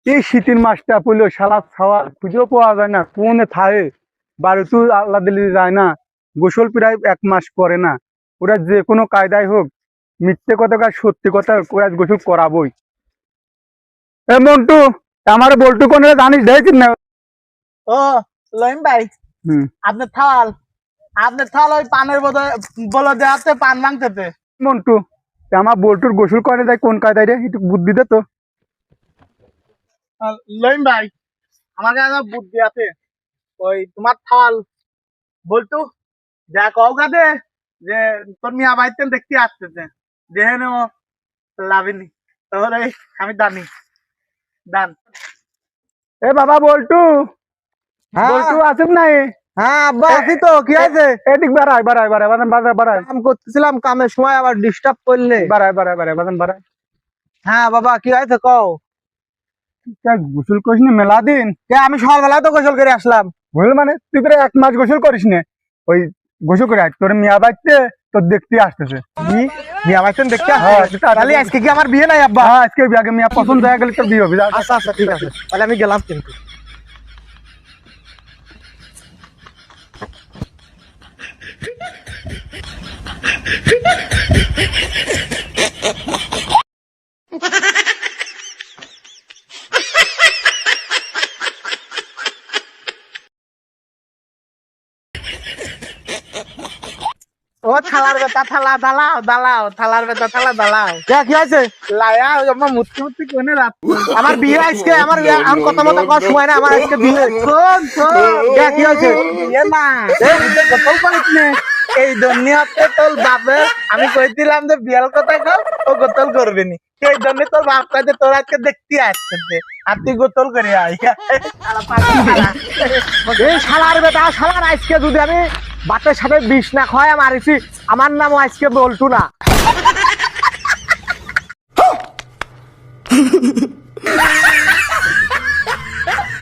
এই শীতের মাসটা পড়লো শালা খাওয়া খুঁজেও পাওয়া যায় না, কোনে থাকে বাড়িতে আল্লাহ দিল্লি যায় না। গোসল প্রায় 1 মাস করে না। ওরা যে কোনো কায়দায় হোক, মিথ্যে কথা আর সত্যি কথা ওরা গোসল করাবই। এ মন্টু, আমার বল্টু কোনে জানিস দেখছিস না? ও লইম ভাই, হুম, আপনার থাল ওই পানের বলে দেওয়াতে পান ভাঙতেছে। মন্টু, আমার বল্টুর গোসল করে যায় কোন কায়দায় রে, একটু বুদ্ধি দে তো। লইম ভাই, আমাকে একটা বুদ্ধি আছে। ওই তোমার থাল বলতু যা কওগা দে যে তোর মিয়া বাইতে দেখতে আসতেছে, দেখে নেও লাভিনি, তাহলে আমি দানি দান। এ বাবা বল্টু, হ্যাঁ বল্টু আছিস নাই? হ্যাঁ আব্বা আছি তো, কি আছে? এদিক বাড়ায় বাড়ায় বাড়ায় বাজান বাজার বাড়ায় কাম করতেছিলাম, কামের সময় আবার ডিস্টার্ব করলে। বাড়ায় বাড়ায় বাড়ায় বাজান বাড়ায়। হ্যাঁ বাবা কি হয়েছে কও? গোসল করিস নি মেলা দিন? আমি সকালবেলা তো গোসল করে আসলাম। গোসল মানে তুই প্রায় 1 মাস গোসল করিস নে। ওই গোসল করে আয়, তোর মিয়া বাইতে তোর দেখতে আসতেছে। কি মিয়া বাইতেন দেখতে হ্যাঁ, আসছে? তাহলে আজকে কি আমার বিয়ে নাই আব্বা? হ্যাঁ, আজকে আগে মিয়া পছন্দ হয়ে গেলে তোর বিয়ে হবে। যা, যা। আচ্ছা আচ্ছা ঠিক আছে, তাহলে আমি গেলাম কিন্তু। ও থালার বেটা, থালা দালাও দালাও, থালার বেটা থালা দালাও। কি আছে? লায়া আমার মুতকি মুতকি কোনে রাত। আমার বিয়ে আজকে, আমার বিয়ে আমি কথা মতো কর সময় না, আমার আজকে বিয়ে। শোন শোন, কি আছে? বিয়ে না গোসল করিস নে এই দুনিয়াতে। তোর বাপে আমি কইছিলাম যে বিয়ার কথা কর, ও গোসল করবে নি, সেই জন্য তোর বাপ কাছে তোর আজকে দেখতে আসছে, আর তুই গোসল করে আয়। এই শালার বেটা, শালার আজকে যদি আমি বাতের সাথে বিষ না খাওয়াই মারিছি, আমার নামও আজকে বলটু না।